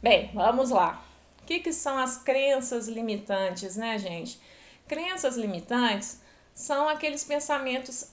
Bem, vamos lá. O que são as crenças limitantes, né, gente? Crenças limitantes são aqueles pensamentos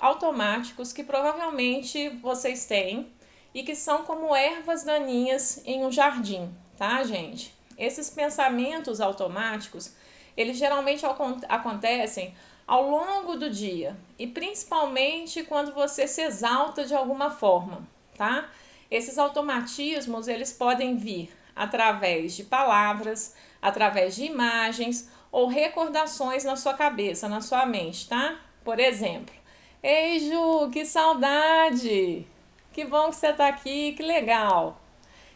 automáticos que provavelmente vocês têm e que são como ervas daninhas em um jardim, tá, gente? Esses pensamentos automáticos, eles geralmente acontecem ao longo do dia e principalmente quando você se exalta de alguma forma, tá? Esses automatismos, eles podem vir através de palavras, através de imagens ou recordações na sua cabeça, na sua mente, tá? Por exemplo, ei Ju, que saudade! Que bom que você tá aqui, que legal!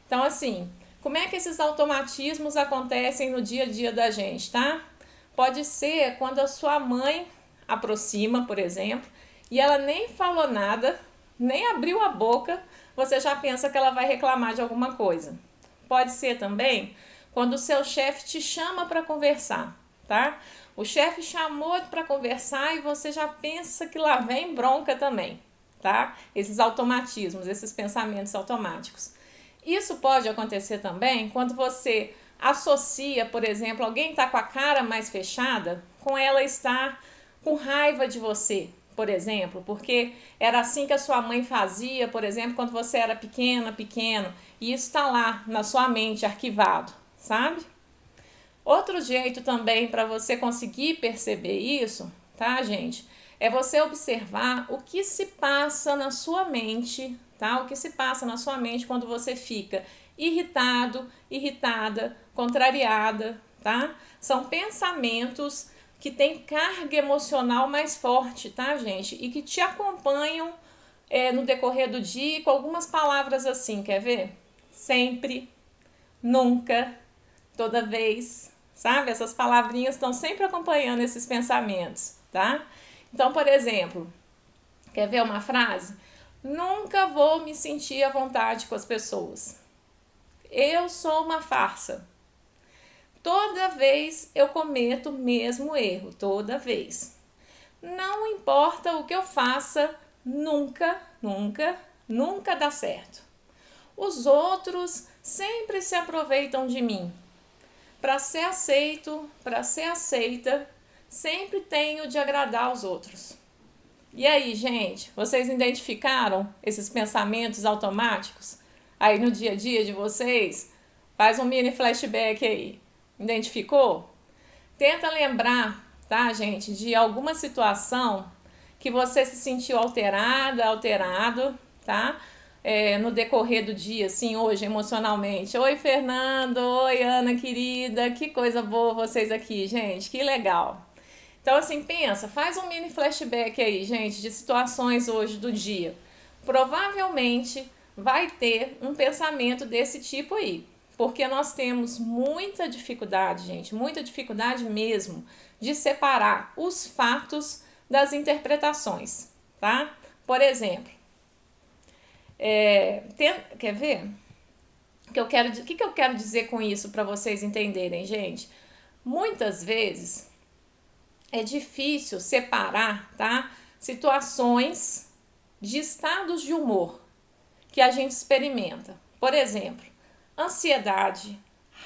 Então, assim, como é que esses automatismos acontecem no dia a dia da gente, tá? Pode ser quando a sua mãe aproxima, por exemplo, e ela nem falou nada, nem abriu a boca, você já pensa que ela vai reclamar de alguma coisa. Pode ser também quando o seu chefe te chama para conversar, tá? O chefe chamou para conversar e você já pensa que lá vem bronca também, tá? Esses automatismos, esses pensamentos automáticos. Isso pode acontecer também quando você associa, por exemplo, alguém está com a cara mais fechada com ela estar com raiva de você, por exemplo, porque era assim que a sua mãe fazia, por exemplo, quando você era pequeno, e isso está lá na sua mente arquivado, sabe? Outro jeito também para você conseguir perceber isso, tá, gente? É você observar o que se passa na sua mente, tá? O que se passa na sua mente quando você fica irritado, irritada, contrariada, tá? São pensamentos que têm carga emocional mais forte, tá, gente? E que te acompanham no decorrer do dia com algumas palavras assim, quer ver? Sempre, nunca, toda vez, sabe? Essas palavrinhas estão sempre acompanhando esses pensamentos, tá? Então, por exemplo, quer ver uma frase? Nunca vou me sentir à vontade com as pessoas. Eu sou uma farsa. Toda vez eu cometo o mesmo erro, toda vez. Não importa o que eu faça, nunca dá certo. Os outros sempre se aproveitam de mim. Para ser aceito, para ser aceita, sempre tenho de agradar aos outros. E aí, gente, vocês identificaram esses pensamentos automáticos aí no dia a dia de vocês? Faz um mini flashback aí. Identificou? Tenta lembrar, tá, gente, de alguma situação que você se sentiu alterado, tá? No decorrer do dia, assim, hoje, emocionalmente. Oi, Fernando. Oi, Ana, querida. Que coisa boa vocês aqui, gente. Que legal. Então, assim, pensa, faz um mini flashback aí, gente, de situações hoje do dia. Provavelmente vai ter um pensamento desse tipo aí. Porque nós temos muita dificuldade, gente, muita dificuldade mesmo de separar os fatos das interpretações, tá? Por exemplo, quer ver? O que eu quero dizer com isso para vocês entenderem, gente? Muitas vezes é difícil separar, tá? Situações de estados de humor que a gente experimenta. Por exemplo, ansiedade,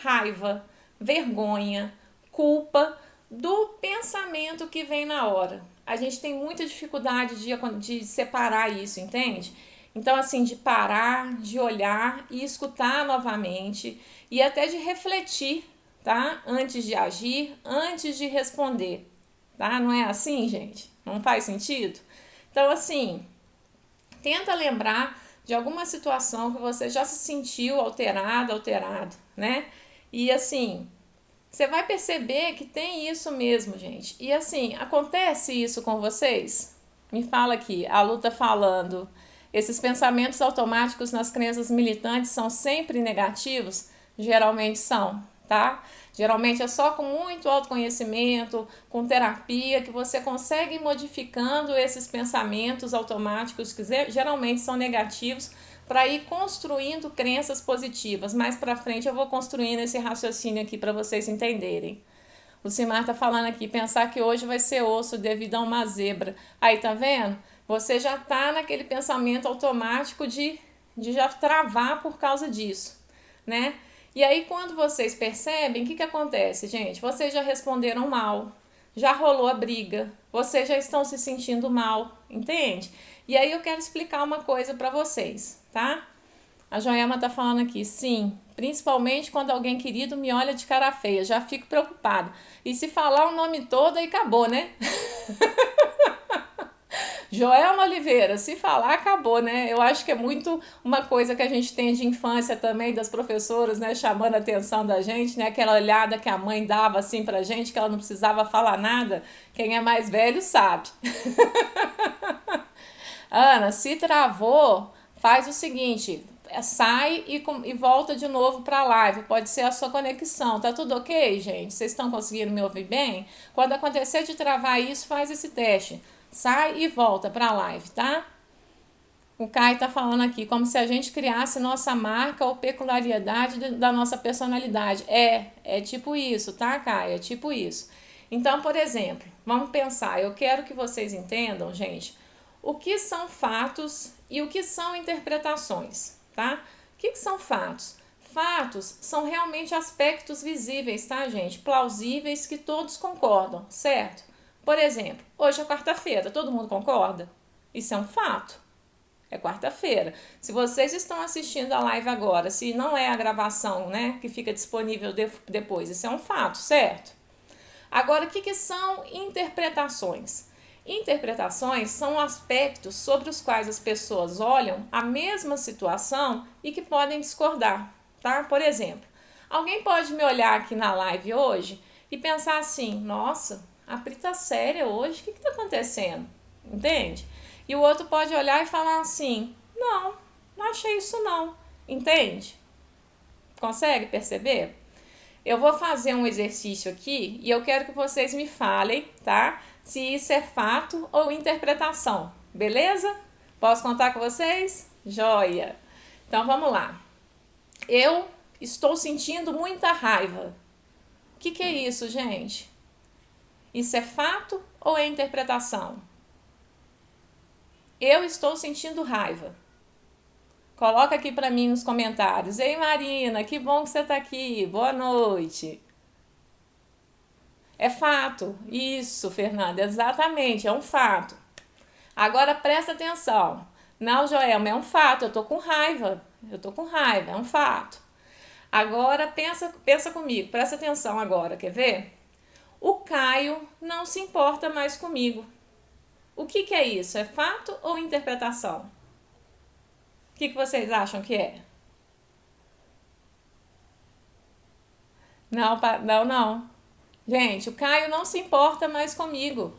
raiva, vergonha, culpa do pensamento que vem na hora. A gente tem muita dificuldade de separar isso, entende? Então, assim, de parar, de olhar e escutar novamente e até de refletir, tá? Antes de agir, antes de responder, tá? Não é assim, gente? Não faz sentido? Então, assim, tenta lembrar de alguma situação que você já se sentiu alterado, né? E assim, você vai perceber que tem isso mesmo, gente. E assim, acontece isso com vocês? Me fala aqui, a Lu tá falando. Esses pensamentos automáticos nas crenças militantes são sempre negativos? Geralmente são, tá? Geralmente é só com muito autoconhecimento, com terapia, que você consegue ir modificando esses pensamentos automáticos que geralmente são negativos para ir construindo crenças positivas. Mais para frente eu vou construindo esse raciocínio aqui para vocês entenderem. O Simar tá falando aqui, pensar que hoje vai ser osso devido a uma zebra. Aí, tá vendo? Você já está naquele pensamento automático de já travar por causa disso, né? E aí, quando vocês percebem, o que acontece, gente? Vocês já responderam mal, já rolou a briga, vocês já estão se sentindo mal, entende? E aí eu quero explicar uma coisa para vocês, tá? A Joelma tá falando aqui, sim, principalmente quando alguém querido me olha de cara feia, já fico preocupada. E se falar o nome todo, aí acabou, né? Joelma Oliveira, se falar, acabou, né? Eu acho que é muito uma coisa que a gente tem de infância também, das professoras, né? Chamando a atenção da gente, né? Aquela olhada que a mãe dava assim pra gente, que ela não precisava falar nada. Quem é mais velho sabe. Ana, se travou, faz o seguinte, sai e volta de novo para a live. Pode ser a sua conexão. Tá tudo ok, gente? Vocês estão conseguindo me ouvir bem? Quando acontecer de travar isso, faz esse teste. Sai e volta para a live, tá? O Caio tá falando aqui, como se a gente criasse nossa marca ou peculiaridade da nossa personalidade. É tipo isso, tá, Caio? É tipo isso. Então, por exemplo, vamos pensar. Eu quero que vocês entendam, gente, o que são fatos e o que são interpretações, tá? O que são fatos? Fatos são realmente aspectos visíveis, tá, gente? Plausíveis que todos concordam, certo? Por exemplo, hoje é quarta-feira, todo mundo concorda? Isso é um fato. É quarta-feira. Se vocês estão assistindo a live agora, se não é a gravação, né, que fica disponível depois, isso é um fato, certo? Agora, o que são interpretações? Interpretações são aspectos sobre os quais as pessoas olham a mesma situação e que podem discordar, tá? Por exemplo, alguém pode me olhar aqui na live hoje e pensar assim, nossa, a Pri tá séria hoje, o que tá acontecendo? Entende? E o outro pode olhar e falar assim, não achei isso não, entende? Consegue perceber? Eu vou fazer um exercício aqui e eu quero que vocês me falem, tá? Se isso é fato ou interpretação, beleza? Posso contar com vocês? Joia! Então vamos lá. Eu estou sentindo muita raiva. O que é isso, gente? Isso é fato ou é interpretação? Eu estou sentindo raiva. Coloca aqui para mim nos comentários. Ei, Marina, que bom que você está aqui. Boa noite. É fato. Isso, Fernanda, exatamente, é um fato. Agora presta atenção. Não, Joelma, é um fato. Eu tô com raiva. É um fato. Agora pensa comigo, presta atenção agora, quer ver? O Caio não se importa mais comigo. O que é isso? É fato ou interpretação? O que vocês acham que é? Não. Gente, o Caio não se importa mais comigo.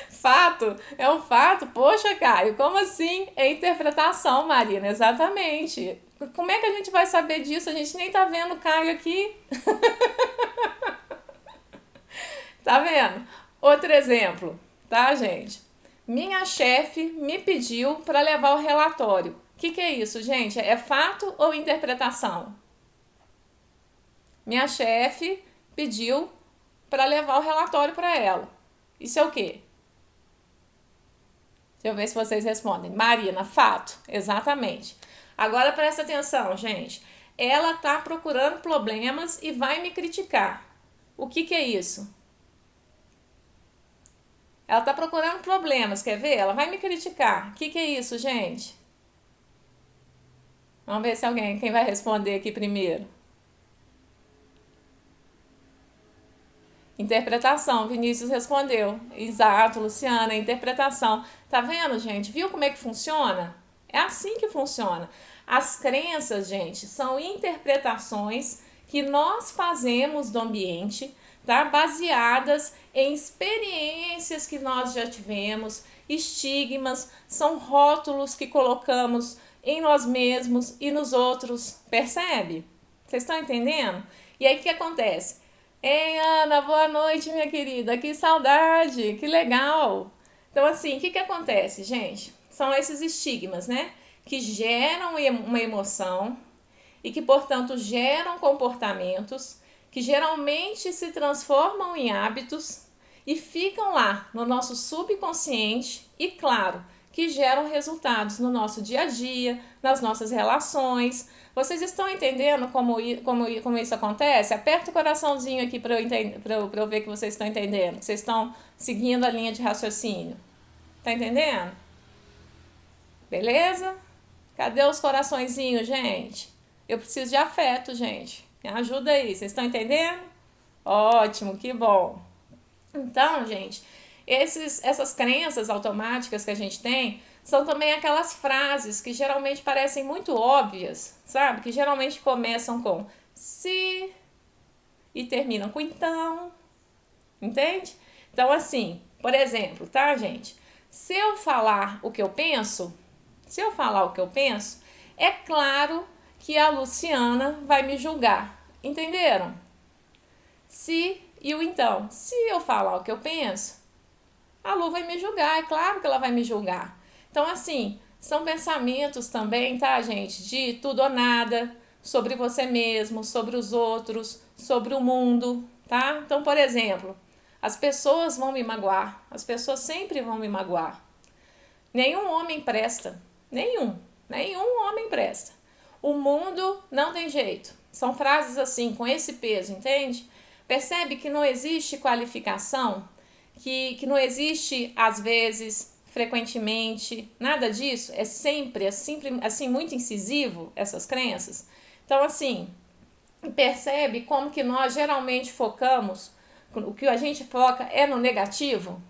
Fato? É um fato? Poxa, Caio, como assim? É interpretação, Marina, exatamente. Como é que a gente vai saber disso? A gente nem tá vendo o Caio aqui. Tá vendo? Outro exemplo, tá, gente? Minha chefe me pediu para levar o relatório. O que é isso, gente? É fato ou interpretação? Minha chefe pediu para levar o relatório para ela. Isso é o quê? Deixa eu ver se vocês respondem. Marina, fato. Exatamente. Agora presta atenção, gente. Ela tá procurando problemas e vai me criticar. O que é isso? Ela tá procurando problemas, quer ver? Ela vai me criticar. O que é isso, gente? Vamos ver se quem vai responder aqui primeiro. Interpretação, Vinícius respondeu. Exato, Luciana, interpretação. Tá vendo, gente? Viu como é que funciona? É assim que funciona. As crenças, gente, são interpretações que nós fazemos do ambiente, tá? Baseadas em experiências que nós já tivemos, estigmas, são rótulos que colocamos em nós mesmos e nos outros, percebe? Vocês estão entendendo? E aí o que acontece? Ei, Ana, boa noite, minha querida, que saudade, que legal. Então assim, o que acontece, gente? São esses estigmas, né? Que geram uma emoção e que, portanto, geram comportamentos que geralmente se transformam em hábitos e ficam lá no nosso subconsciente e, claro, que geram resultados no nosso dia a dia, nas nossas relações. Vocês estão entendendo como isso acontece? Aperta o coraçãozinho aqui para eu ver que vocês estão entendendo, que vocês estão seguindo a linha de raciocínio. Tá entendendo? Beleza? Cadê os coraçõezinhos, gente? Eu preciso de afeto, gente. Me ajuda aí, vocês estão entendendo? Ótimo, que bom. Então, gente, essas crenças automáticas que a gente tem são também aquelas frases que geralmente parecem muito óbvias, sabe? Que geralmente começam com se e terminam com então, entende? Então, assim, por exemplo, tá, gente? Se eu falar o que eu penso, é claro que a Luciana vai me julgar, entenderam? Se e o então. Se eu falar o que eu penso, a Lu vai me julgar, é claro que ela vai me julgar. Então, assim, são pensamentos também, tá, gente? De tudo ou nada, sobre você mesmo, sobre os outros, sobre o mundo, tá? Então, por exemplo, as pessoas vão me magoar, as pessoas sempre vão me magoar. Nenhum homem presta, nenhum homem presta. O mundo não tem jeito. São frases assim, com esse peso, entende? Percebe que não existe qualificação, que não existe às vezes, frequentemente, nada disso. É sempre assim muito incisivo essas crenças. Então, assim, percebe como que nós geralmente focamos, o que a gente foca é no negativo?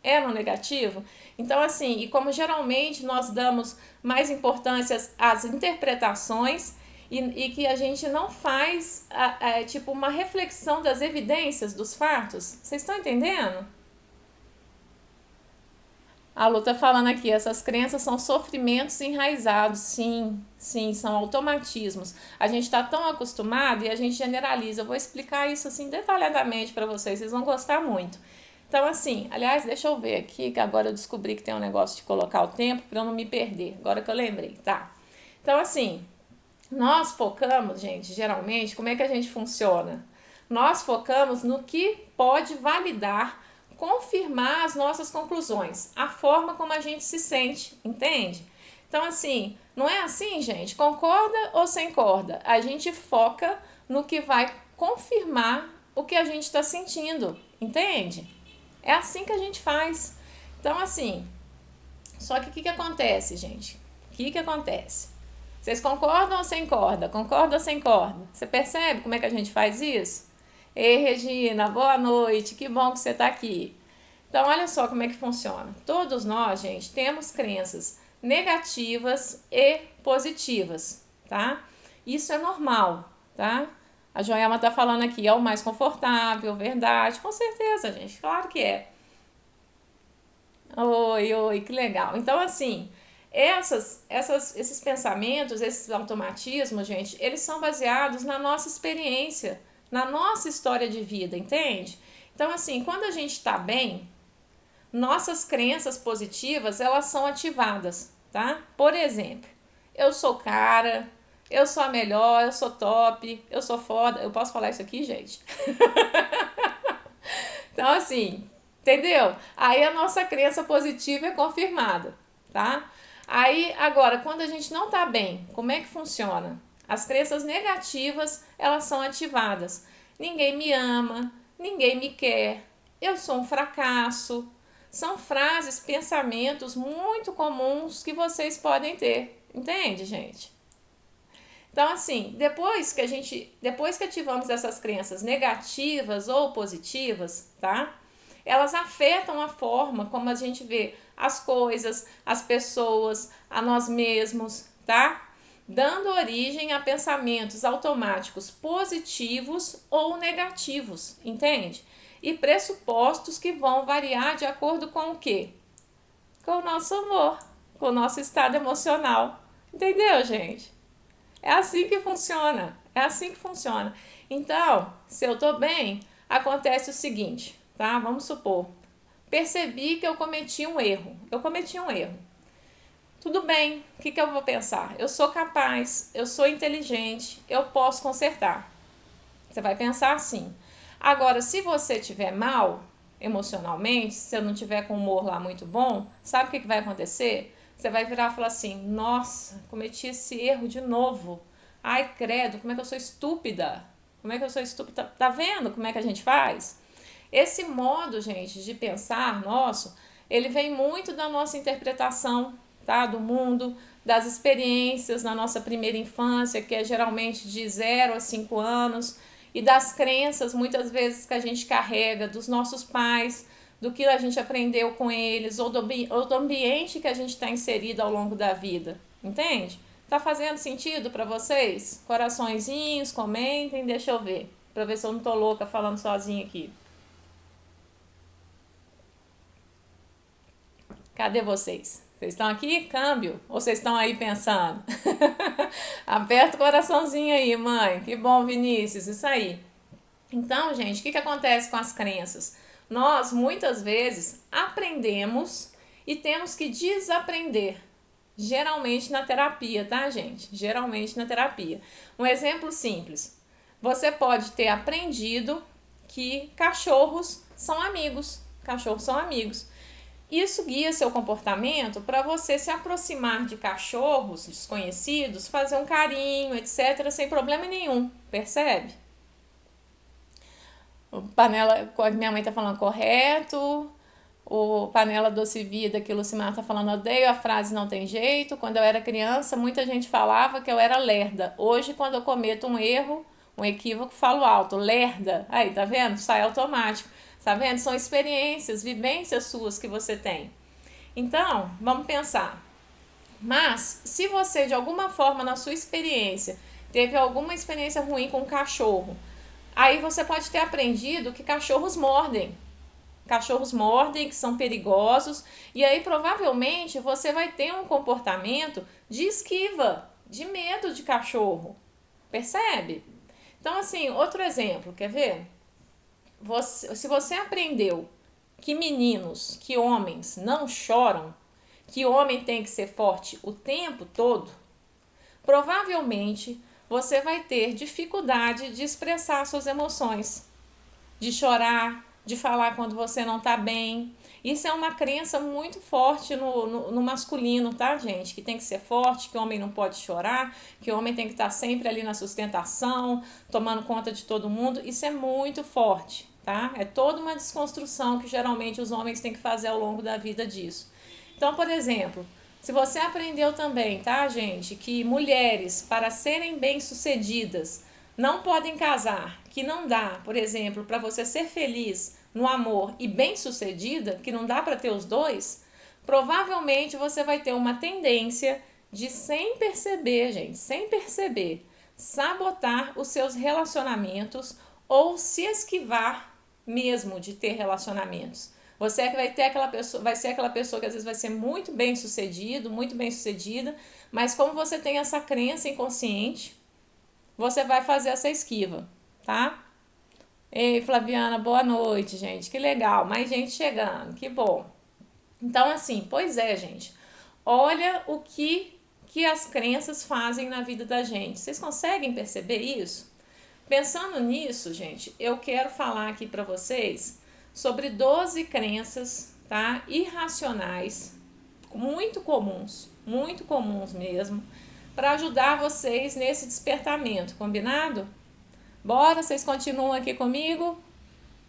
É no negativo? Então, assim, e como geralmente nós damos mais importância às interpretações e que a gente não faz tipo uma reflexão das evidências, dos fatos. Vocês estão entendendo? A Lu tá falando aqui, essas crenças são sofrimentos enraizados, sim, são automatismos. A gente está tão acostumado e a gente generaliza. Eu vou explicar isso assim detalhadamente para vocês vão gostar muito. Então, assim, aliás, deixa eu ver aqui, que agora eu descobri que tem um negócio de colocar o tempo para eu não me perder, agora que eu lembrei, tá? Então, assim, nós focamos, gente, geralmente, como é que a gente funciona? Nós focamos no que pode validar, confirmar as nossas conclusões, a forma como a gente se sente, entende? Então, assim, não é assim, gente? Concorda ou sem corda? A gente foca no que vai confirmar o que a gente está sentindo, entende? É assim que a gente faz. Então, assim, só que o que acontece, gente? O que acontece? Vocês concordam ou sem corda? Concorda ou sem corda? Você percebe como é que a gente faz isso? Ei, Regina, boa noite, que bom que você está aqui. Então, olha só como é que funciona. Todos nós, gente, temos crenças negativas e positivas, tá? Isso é normal, tá? A Joelma tá falando aqui, é o mais confortável, verdade. Com certeza, gente, claro que é. Oi, que legal. Então, assim, esses pensamentos, esses automatismos, gente, eles são baseados na nossa experiência, na nossa história de vida, entende? Então, assim, quando a gente tá bem, nossas crenças positivas, elas são ativadas, tá? Por exemplo, eu sou cara, eu sou a melhor, eu sou top, eu sou foda. Eu posso falar isso aqui, gente? Então, assim, entendeu? Aí a nossa crença positiva é confirmada, tá? Aí, agora, quando a gente não tá bem, como é que funciona? As crenças negativas, elas são ativadas. Ninguém me ama, ninguém me quer, eu sou um fracasso. São frases, pensamentos muito comuns que vocês podem ter, entende, gente? Então, assim, depois que ativamos essas crenças negativas ou positivas, tá? Elas afetam a forma como a gente vê as coisas, as pessoas, a nós mesmos, tá? Dando origem a pensamentos automáticos positivos ou negativos, entende? E pressupostos que vão variar de acordo com o quê? Com o nosso humor, com o nosso estado emocional. Entendeu, gente? É assim que funciona. É assim que funciona. Então, se eu tô bem, acontece o seguinte, tá? Vamos supor. Percebi que eu cometi um erro. Tudo bem, o que eu vou pensar? Eu sou capaz, eu sou inteligente, eu posso consertar. Você vai pensar assim. Agora, se você estiver mal, emocionalmente, se eu não tiver com o humor lá muito bom, sabe o que vai acontecer? Você vai virar e falar assim, nossa, cometi esse erro de novo. Ai, credo, como é que eu sou estúpida? Como é que eu sou estúpida? Tá vendo como é que a gente faz? Esse modo, gente, de pensar nosso, ele vem muito da nossa interpretação, tá? Do mundo, das experiências na nossa primeira infância, que é geralmente de 0 a 5 anos, e das crenças, muitas vezes, que a gente carrega dos nossos pais, do que a gente aprendeu com eles, ou do ambiente que a gente está inserido ao longo da vida, entende? Tá fazendo sentido para vocês? Coraçõezinhos, comentem, deixa eu ver, para ver se eu não tô louca falando sozinha aqui. Cadê vocês? Vocês estão aqui? Câmbio? Ou vocês estão aí pensando? Aperta o coraçãozinho aí, mãe. Que bom, Vinícius. Isso aí. Então, gente, o que acontece com as crenças? Nós, muitas vezes, aprendemos e temos que desaprender. Geralmente na terapia, tá, gente? Geralmente na terapia. Um exemplo simples. Você pode ter aprendido que cachorros são amigos. Cachorros são amigos. Isso guia seu comportamento para você se aproximar de cachorros desconhecidos, fazer um carinho, etc., sem problema nenhum, percebe? O panela, minha mãe tá falando correto. O Panela Doce Vida, que o Lucimar tá falando, odeio a frase não tem jeito. Quando eu era criança, muita gente falava que eu era lerda. Hoje, quando eu cometo um erro, um equívoco, falo alto, lerda. Aí, tá vendo? Sai automático. Tá vendo? São experiências, vivências suas que você tem. Então, vamos pensar. Mas, se você, de alguma forma, na sua experiência, teve alguma experiência ruim com um cachorro, aí você pode ter aprendido que cachorros mordem. Cachorros mordem, que são perigosos, e aí provavelmente você vai ter um comportamento de esquiva, de medo de cachorro. Percebe? Então, assim, outro exemplo, quer ver? Se você aprendeu que meninos, que homens não choram, que homem tem que ser forte o tempo todo, provavelmente você vai ter dificuldade de expressar suas emoções, de chorar, de falar quando você não tá bem. Isso é uma crença muito forte no masculino, tá, gente? Que tem que ser forte, que o homem não pode chorar, que o homem tem que estar sempre ali na sustentação, tomando conta de todo mundo. Isso é muito forte, tá? É toda uma desconstrução que geralmente os homens têm que fazer ao longo da vida disso. Então, por exemplo, se você aprendeu também, tá, gente, que mulheres, para serem bem-sucedidas, não podem casar, que não dá, por exemplo, para você ser feliz no amor e bem-sucedida, que não dá para ter os dois, provavelmente você vai ter uma tendência de, sem perceber, gente, sem perceber, sabotar os seus relacionamentos ou se esquivar mesmo de ter relacionamentos. Você é que vai ter aquela pessoa, vai ser aquela pessoa que às vezes vai ser muito bem sucedido, muito bem sucedida, mas como você tem essa crença inconsciente, você vai fazer essa esquiva, tá? Ei, Flaviana, boa noite, gente. Que legal, mais gente chegando, que bom. Então, assim, pois é, gente. Olha o que as crenças fazem na vida da gente. Vocês conseguem perceber isso? Pensando nisso, gente, eu quero falar aqui para vocês sobre 12 crenças, tá? Irracionais, muito comuns mesmo, para ajudar vocês nesse despertamento, combinado? Bora, vocês continuam aqui comigo?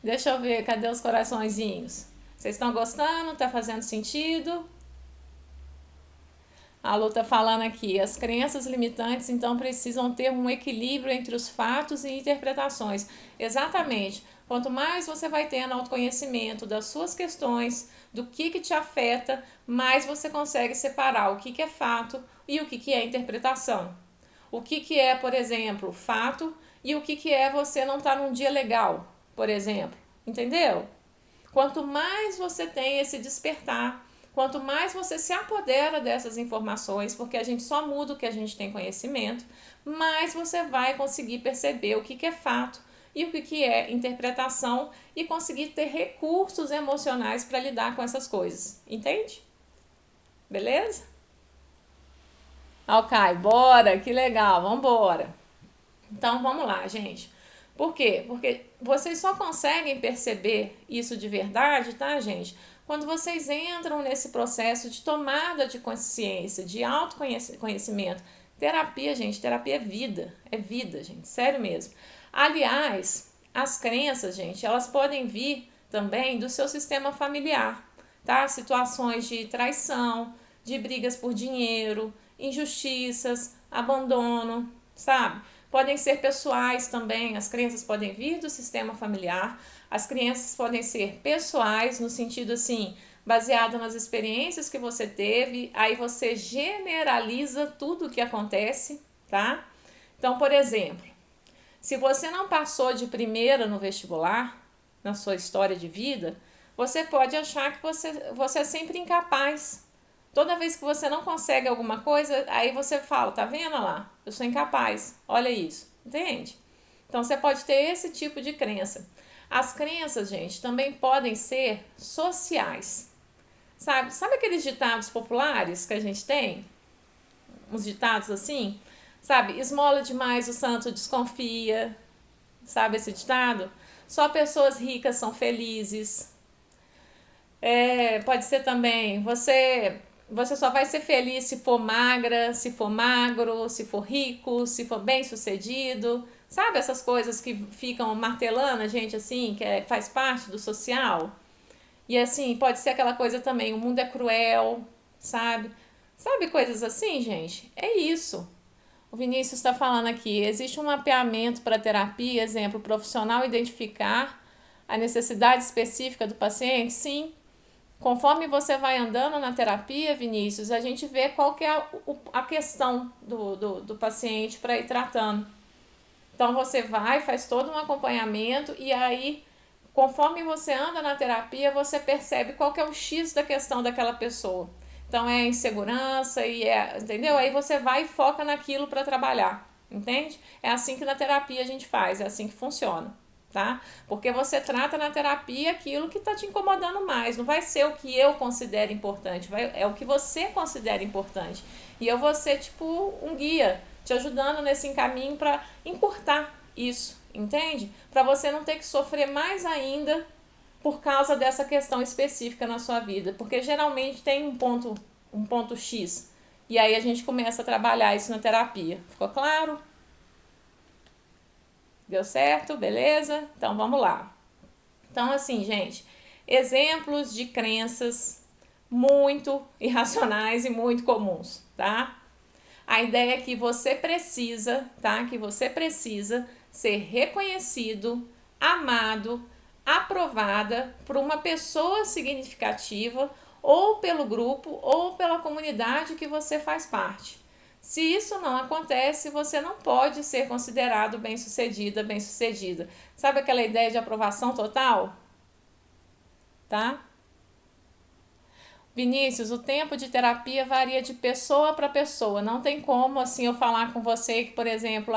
Deixa eu ver, cadê os coraçõezinhos? Vocês estão gostando? Tá fazendo sentido? A Lu tá falando aqui, as crenças limitantes então precisam ter um equilíbrio entre os fatos e interpretações. Exatamente. Quanto mais você vai tendo autoconhecimento das suas questões, do que te afeta, mais você consegue separar o que é fato e o que é interpretação. O que é, por exemplo, fato e o que é você não estar num dia legal, por exemplo. Entendeu? Quanto mais você tem esse despertar, quanto mais você se apodera dessas informações, porque a gente só muda o que a gente tem conhecimento, mais você vai conseguir perceber o que é fato e o que é interpretação e conseguir ter recursos emocionais para lidar com essas coisas. Entende? Beleza? Ok, bora, que legal, vambora. Então vamos lá, gente. Por quê? Porque vocês só conseguem perceber isso de verdade, tá, gente? Quando vocês entram nesse processo de tomada de consciência, de autoconhecimento. Terapia, gente, terapia é vida, gente, sério mesmo. Aliás, as crenças, gente, elas podem vir também do seu sistema familiar, tá? Situações de traição, de brigas por dinheiro, injustiças, abandono, sabe? Podem ser pessoais também, as crenças podem vir do sistema familiar, as crenças podem ser pessoais, no sentido assim, baseado nas experiências que você teve, aí você generaliza tudo o que acontece, tá? Então, por exemplo, se você não passou de primeira no vestibular, na sua história de vida, você pode achar que você é sempre incapaz. Toda vez que você não consegue alguma coisa, aí você fala, tá vendo lá? Eu sou incapaz, olha isso, entende? Então você pode ter esse tipo de crença. As crenças, gente, também podem ser sociais. Sabe aqueles ditados populares que a gente tem? Uns ditados assim? Sabe, esmola demais o santo desconfia. Sabe esse ditado? Só pessoas ricas são felizes. Pode ser também, você só vai ser feliz se for magra, se for magro, se for rico, se for bem sucedido. Sabe essas coisas que ficam martelando a gente assim, faz parte do social? E assim, pode ser aquela coisa também, o mundo é cruel, sabe? Sabe coisas assim, gente? É isso. O Vinícius está falando aqui, existe um mapeamento para terapia, exemplo, profissional identificar a necessidade específica do paciente? Sim. Conforme você vai andando na terapia, Vinícius, a gente vê qual que é a questão do paciente para ir tratando. Então você vai, faz todo um acompanhamento e aí, conforme você anda na terapia, você percebe qual que é o X da questão daquela pessoa. Então é insegurança entendeu? Aí você vai e foca naquilo para trabalhar, entende? É assim que na terapia a gente faz, é assim que funciona, tá? Porque você trata na terapia aquilo que tá te incomodando mais, não vai ser o que eu considero importante, é o que você considera importante. E eu vou ser tipo um guia, te ajudando nesse caminho para encurtar isso, entende? Para você não ter que sofrer mais ainda por causa dessa questão específica na sua vida, porque geralmente tem um ponto X, e aí a gente começa a trabalhar isso na terapia. Ficou claro? Deu certo? Beleza? Então vamos lá. Então assim, gente, exemplos de crenças muito irracionais e muito comuns, tá? A ideia é que você precisa, tá? Que você precisa ser reconhecido, amado, aprovada por uma pessoa significativa ou pelo grupo ou pela comunidade que você faz parte. Se isso não acontece, você não pode ser considerado bem-sucedida, bem-sucedida. Sabe aquela ideia de aprovação total? Tá? Vinícius, o tempo de terapia varia de pessoa para pessoa. Não tem como assim eu falar com você que, por exemplo,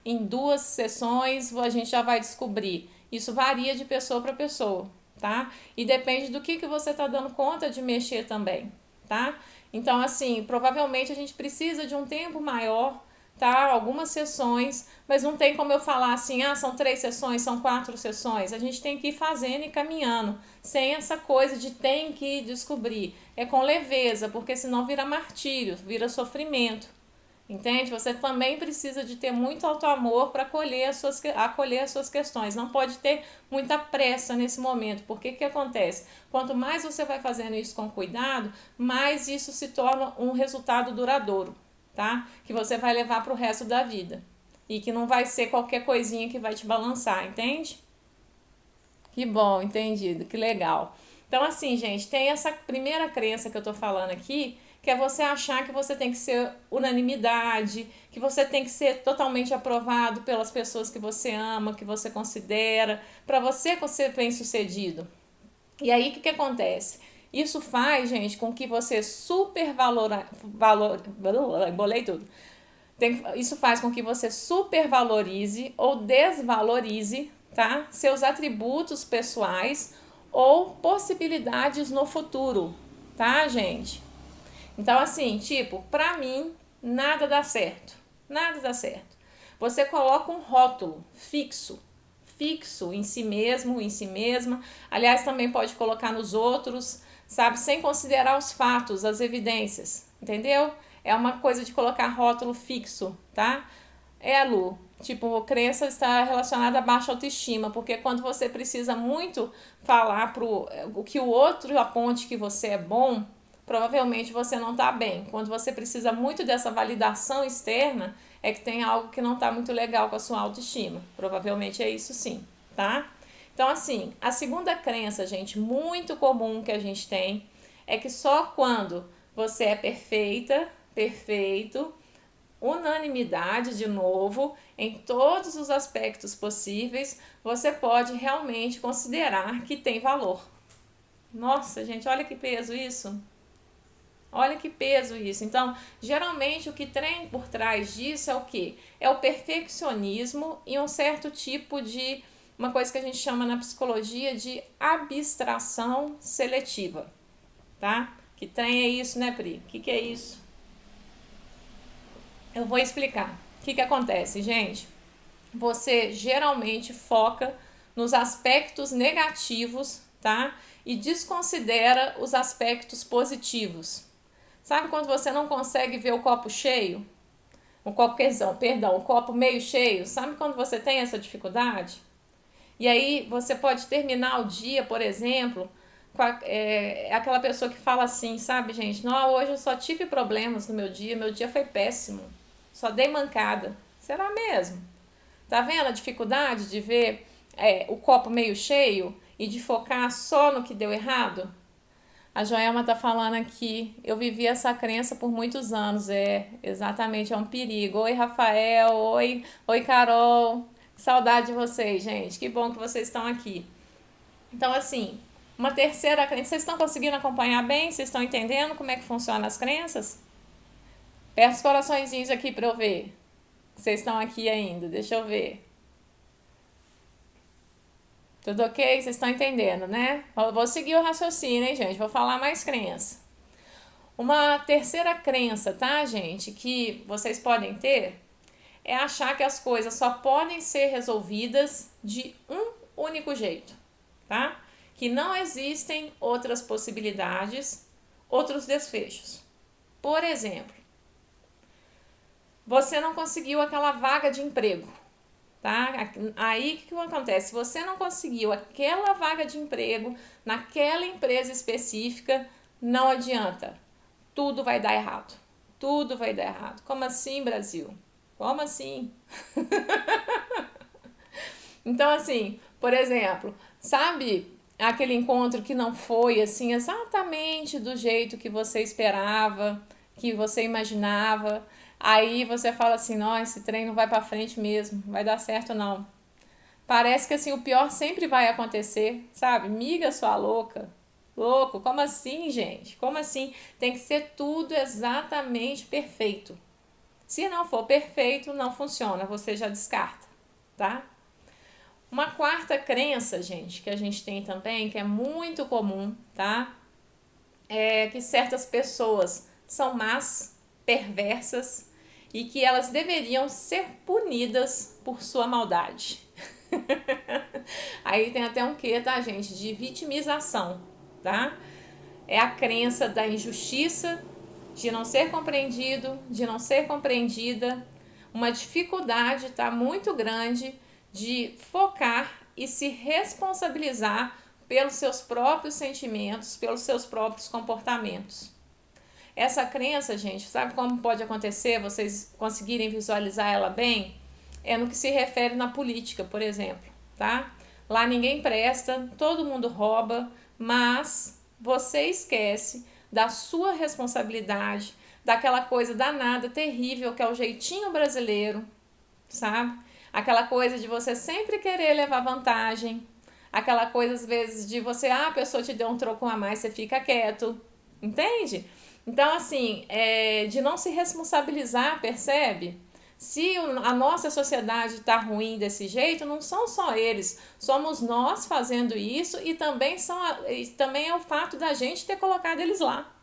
em 2 sessões a gente já vai descobrir. Isso varia de pessoa para pessoa, tá? E depende do que você tá dando conta de mexer também, tá? Então, assim, provavelmente a gente precisa de um tempo maior, tá? Algumas sessões, mas não tem como eu falar assim, são 3 sessões, são 4 sessões. A gente tem que ir fazendo e caminhando, sem essa coisa de tem que descobrir. É com leveza, porque senão vira martírio, vira sofrimento. Entende? Você também precisa de ter muito autoamor para acolher as suas questões. Não pode ter muita pressa nesse momento. Porque o que acontece? Quanto mais você vai fazendo isso com cuidado, mais isso se torna um resultado duradouro, tá? Que você vai levar para o resto da vida. E que não vai ser qualquer coisinha que vai te balançar, entende? Que bom, entendido, que legal. Então, assim, gente, tem essa primeira crença que eu tô falando aqui, que é você achar que você tem que ser unanimidade, que você tem que ser totalmente aprovado pelas pessoas que você ama, que você considera, para você ser bem-sucedido. E aí, o que acontece? Isso faz, gente, com que você embolei tudo. Isso faz com que você supervalorize ou desvalorize, tá? Seus atributos pessoais ou possibilidades no futuro, tá, gente? Então, assim, tipo, pra mim, nada dá certo. Nada dá certo. Você coloca um rótulo fixo, fixo em si mesmo, em si mesma. Aliás, também pode colocar nos outros, sabe? Sem considerar os fatos, as evidências, entendeu? É uma coisa de colocar rótulo fixo, tá? Lu, tipo, crença está relacionada a baixa autoestima, porque quando você precisa muito falar o que o outro aponte que você é bom, provavelmente você não está bem. Quando você precisa muito dessa validação externa, é que tem algo que não está muito legal com a sua autoestima. Provavelmente é isso sim, tá? Então, assim, a segunda crença, gente, muito comum que a gente tem, é que só quando você é perfeita, perfeito, unanimidade de novo, em todos os aspectos possíveis, você pode realmente considerar que tem valor. Nossa, gente, olha que peso isso. Olha que peso isso. Então, geralmente o que tem por trás disso é o quê? É o perfeccionismo e um certo tipo de, uma coisa que a gente chama na psicologia de abstração seletiva, tá? Que trem é isso, né, Pri? O que é isso? Eu vou explicar. O que acontece, gente? Você geralmente foca nos aspectos negativos, tá? E desconsidera os aspectos positivos. Sabe quando você não consegue ver o copo cheio? O copo meio cheio. Sabe quando você tem essa dificuldade? E aí você pode terminar o dia, por exemplo, com aquela pessoa que fala assim, sabe, gente? Não, hoje eu só tive problemas no meu dia foi péssimo. Só dei mancada. Será mesmo? Tá vendo a dificuldade de ver o copo meio cheio e de focar só no que deu errado? A Joelma tá falando aqui, eu vivi essa crença por muitos anos, exatamente, é um perigo. Oi, Rafael, oi, Carol, que saudade de vocês, gente, que bom que vocês estão aqui. Então, assim, uma terceira crença, vocês estão conseguindo acompanhar bem? Vocês estão entendendo como é que funcionam as crenças? Aperta os coraçõezinhos aqui pra eu ver. Vocês estão aqui ainda, deixa eu ver. Tudo ok? Vocês estão entendendo, né? Vou seguir o raciocínio, hein, gente? Vou falar mais crença. Uma terceira crença, tá, gente, que vocês podem ter é achar que as coisas só podem ser resolvidas de um único jeito, tá? Que não existem outras possibilidades, outros desfechos. Por exemplo, você não conseguiu aquela vaga de emprego. Tá? Aí o que acontece? Se você não conseguiu aquela vaga de emprego naquela empresa específica, não adianta. Tudo vai dar errado. Tudo vai dar errado. Como assim, Brasil? Como assim? Então, assim, por exemplo, sabe aquele encontro que não foi assim exatamente do jeito que você esperava, que você imaginava? Aí você fala assim, nossa, esse trem não vai pra frente mesmo, vai dar certo não. Parece que assim, o pior sempre vai acontecer, sabe? Miga sua louca. Louco, como assim, gente? Como assim? Tem que ser tudo exatamente perfeito. Se não for perfeito, não funciona, você já descarta, tá? Uma quarta crença, gente, que a gente tem também, que é muito comum, tá? É que certas pessoas são más, perversas e que elas deveriam ser punidas por sua maldade. Aí tem até um quê, tá, gente? De vitimização, tá? É a crença da injustiça, de não ser compreendido, de não ser compreendida, uma dificuldade, tá, muito grande de focar e se responsabilizar pelos seus próprios sentimentos, pelos seus próprios comportamentos. Essa crença, gente, sabe como pode acontecer, vocês conseguirem visualizar ela bem? É no que se refere na política, por exemplo, tá? Lá ninguém presta, todo mundo rouba, mas você esquece da sua responsabilidade, daquela coisa danada, terrível que é o jeitinho brasileiro, sabe? Aquela coisa de você sempre querer levar vantagem, aquela coisa às vezes de você, a pessoa te deu um troco a mais, você fica quieto, entende? Então, assim, de não se responsabilizar, percebe? Se a nossa sociedade está ruim desse jeito, não são só eles, somos nós fazendo isso e também é o fato da gente ter colocado eles lá.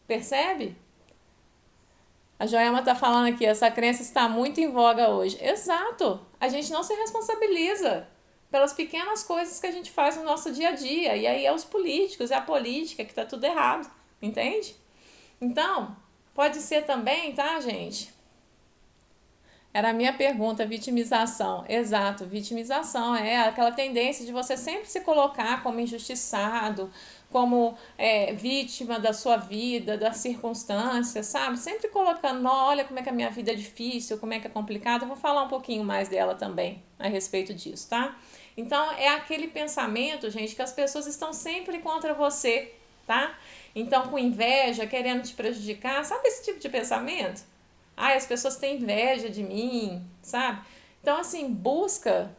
Percebe? A Joelma está falando aqui, essa crença está muito em voga hoje. Exato, a gente não se responsabiliza. pelas pequenas coisas que a gente faz no nosso dia a dia. E aí é os políticos, é a política que tá tudo errado, entende? Então, pode ser também, tá, gente? Era a minha pergunta, vitimização. Exato, vitimização é aquela tendência de você sempre se colocar como injustiçado, como vítima da sua vida, das circunstâncias, sabe? Sempre colocando, olha como é que a minha vida é difícil, como é que é complicado. Eu vou falar um pouquinho mais dela também a respeito disso, tá? Então, é aquele pensamento, gente, que as pessoas estão sempre contra você, tá? Então, com inveja, querendo te prejudicar, sabe esse tipo de pensamento? Ai, as pessoas têm inveja de mim, sabe? Então, assim, busca.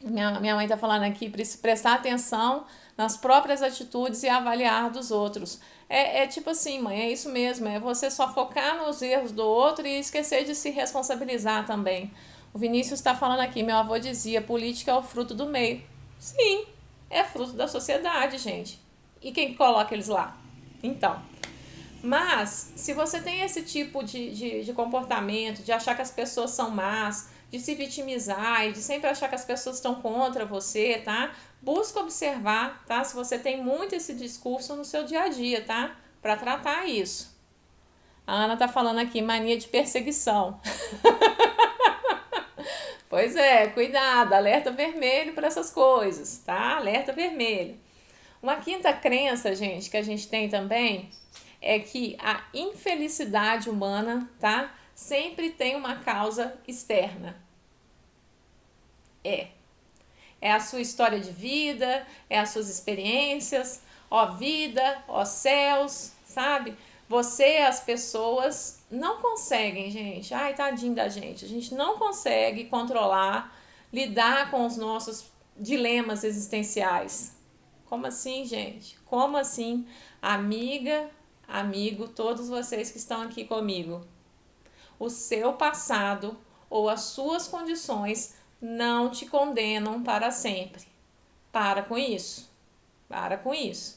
Minha mãe tá falando aqui, prestar atenção nas próprias atitudes e avaliar dos outros. É tipo assim, mãe, é isso mesmo, é você só focar nos erros do outro e esquecer de se responsabilizar também. O Vinícius está falando aqui, meu avô dizia, política é o fruto do meio. Sim, é fruto da sociedade, gente. E quem coloca eles lá? Então, mas, se você tem esse tipo de comportamento, de achar que as pessoas são más, de se vitimizar e de sempre achar que as pessoas estão contra você, tá? Busca observar, tá? Se você tem muito esse discurso no seu dia a dia, tá? Para tratar isso. A Ana tá falando aqui, mania de perseguição. Pois é, cuidado, alerta vermelho para essas coisas, tá? Alerta vermelho. Uma quinta crença, gente, que a gente tem também é que a infelicidade humana, tá? Sempre tem uma causa externa. É a sua história de vida, é as suas experiências, ó vida, ó céus, sabe? Você, as pessoas não conseguem, gente. Ai, tadinho da gente. A gente não consegue controlar, lidar com os nossos dilemas existenciais. Como assim, gente? Como assim? Amiga, amigo, todos vocês que estão aqui comigo. O seu passado ou as suas condições não te condenam para sempre. Para com isso. Para com isso.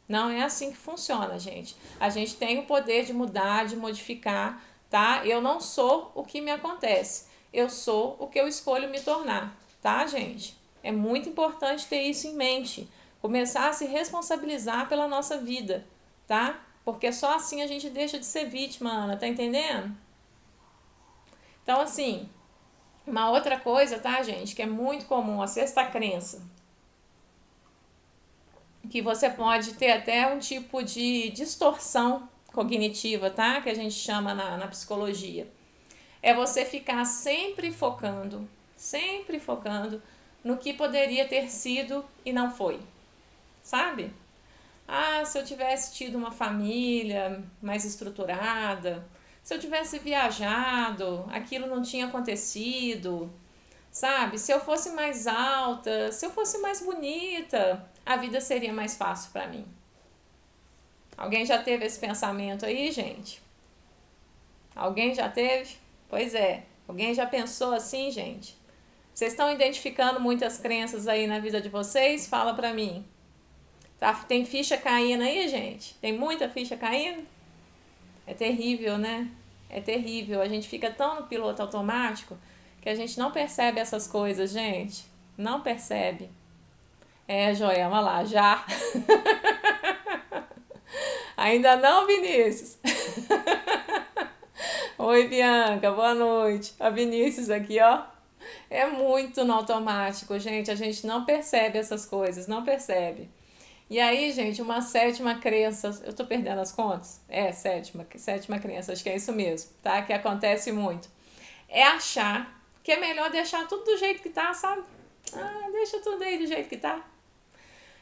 Não é assim que funciona, gente. A gente tem o poder de mudar, de modificar, tá? Eu não sou o que me acontece. Eu sou o que eu escolho me tornar, tá, gente? É muito importante ter isso em mente. Começar a se responsabilizar pela nossa vida, tá? Porque só assim a gente deixa de ser vítima, Ana, tá entendendo? Então, assim, uma outra coisa, tá, gente, que é muito comum, a sexta crença, que você pode ter até um tipo de distorção cognitiva, tá? Que a gente chama na psicologia. É você ficar sempre focando no que poderia ter sido e não foi, sabe? Ah, se eu tivesse tido uma família mais estruturada, se eu tivesse viajado, aquilo não tinha acontecido, sabe? Se eu fosse mais alta, se eu fosse mais bonita, a vida seria mais fácil para mim. Alguém já teve esse pensamento aí, gente? Alguém já teve? Pois é. Alguém já pensou assim, gente? Vocês estão identificando muitas crenças aí na vida de vocês? Fala pra mim. Tá? Tem ficha caindo aí, gente? Tem muita ficha caindo? É terrível, né? É terrível. A gente fica tão no piloto automático que a gente não percebe essas coisas, gente. Não percebe. É, Joelma, lá, já. Ainda não, Vinícius? Oi, Bianca, boa noite. A Vinícius aqui, ó. É muito no automático, gente. A gente não percebe essas coisas, não percebe. E aí, gente, uma sétima crença. Eu tô perdendo as contas? É, sétima crença, acho que é isso mesmo, tá? Que acontece muito. É achar que é melhor deixar tudo do jeito que tá, sabe? Ah, deixa tudo aí do jeito que tá.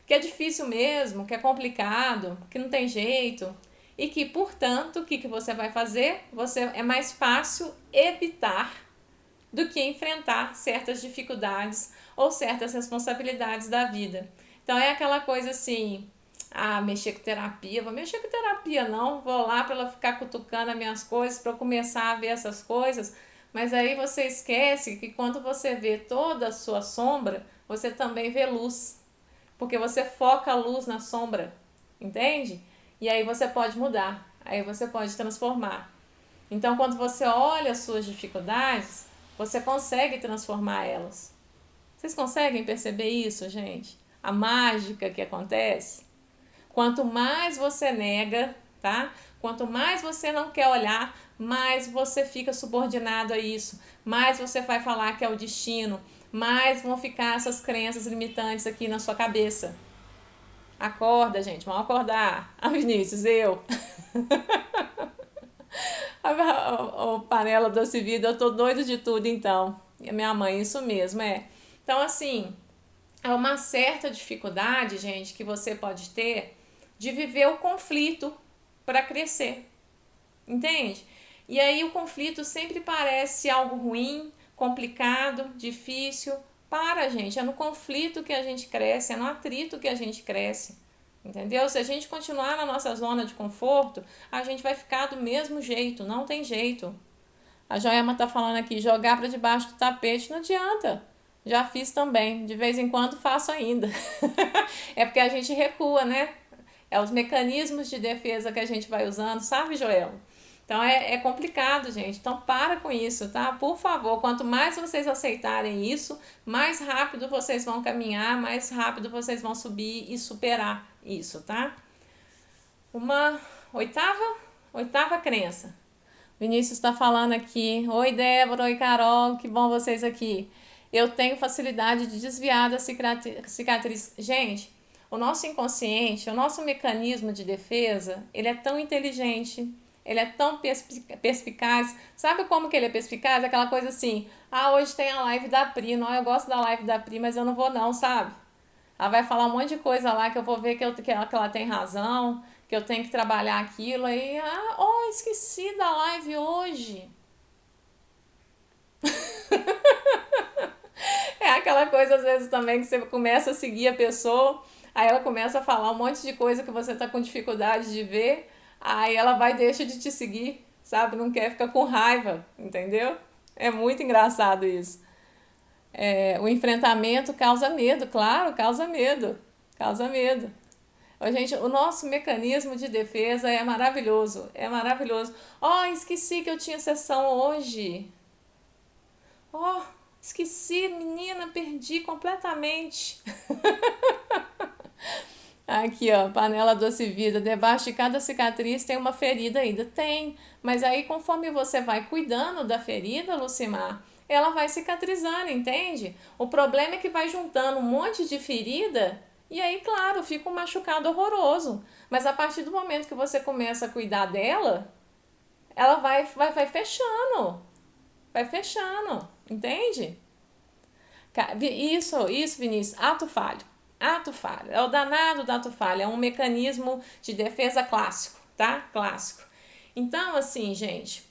Que é difícil mesmo, que é complicado, que não tem jeito. E que, portanto, o que você vai fazer? É mais fácil evitar do que enfrentar certas dificuldades ou certas responsabilidades da vida. Então é aquela coisa assim, mexer com terapia, vou mexer com terapia não, vou lá para ela ficar cutucando as minhas coisas, para eu começar a ver essas coisas, mas aí você esquece que quando você vê toda a sua sombra, você também vê luz, porque você foca a luz na sombra, entende? E aí você pode mudar, aí você pode transformar. Então quando você olha as suas dificuldades, você consegue transformar elas. Vocês conseguem perceber isso, gente? A mágica que acontece? Quanto mais você nega, tá? Quanto mais você não quer olhar, mais você fica subordinado a isso, mais você vai falar que é o destino, mais vão ficar essas crenças limitantes aqui na sua cabeça. Acorda, gente, vamos acordar. Ah, Vinícius, eu. O Panela Doce Vida, eu tô doido de tudo então. E a minha mãe, isso mesmo, é. Então, assim, é uma certa dificuldade, gente, que você pode ter de viver o conflito para crescer. Entende? E aí o conflito sempre parece algo ruim, complicado, difícil. Para, gente, é no conflito que a gente cresce, é no atrito que a gente cresce. Entendeu? Se a gente continuar na nossa zona de conforto, a gente vai ficar do mesmo jeito, não tem jeito. A Joelma tá falando aqui, jogar para debaixo do tapete não adianta. Já fiz também, de vez em quando faço ainda. É porque a gente recua, né? É os mecanismos de defesa que a gente vai usando, sabe, Joel? Então é complicado, gente. Então para com isso, tá? Por favor, quanto mais vocês aceitarem isso, mais rápido vocês vão caminhar, mais rápido vocês vão subir e superar isso, tá? Uma oitava crença. Vinícius está falando aqui. Oi, Débora, oi, Carol, que bom vocês aqui. Eu tenho facilidade de desviar da cicatriz. Gente, o nosso inconsciente, o nosso mecanismo de defesa, ele é tão inteligente, ele é tão perspicaz. Sabe como que ele é perspicaz? Aquela coisa assim, hoje tem a live da Pri, não, eu gosto da live da Pri, mas eu não vou não, sabe? Ela vai falar um monte de coisa lá que eu vou ver que ela tem razão, que eu tenho que trabalhar aquilo, aí, esqueci da live hoje. É aquela coisa, às vezes, também, que você começa a seguir a pessoa, aí ela começa a falar um monte de coisa que você tá com dificuldade de ver, aí ela vai e deixa de te seguir, sabe? Não quer ficar com raiva, entendeu? É muito engraçado isso. O enfrentamento causa medo, claro, causa medo. Causa medo. Gente, o nosso mecanismo de defesa é maravilhoso. É maravilhoso. Esqueci que eu tinha sessão hoje. Esqueci, menina, perdi completamente. Aqui, ó, panela doce vida. Debaixo de cada cicatriz tem uma ferida ainda. Tem. Mas aí, conforme você vai cuidando da ferida, Lucimar, ela vai cicatrizando, entende? O problema é que vai juntando um monte de ferida e aí, claro, fica um machucado horroroso. Mas a partir do momento que você começa a cuidar dela, ela vai fechando. Vai fechando, entende? Isso, Vinícius, ato falho. Ato falho. É o danado do ato falho. É um mecanismo de defesa clássico, tá? Clássico. Então, assim, gente,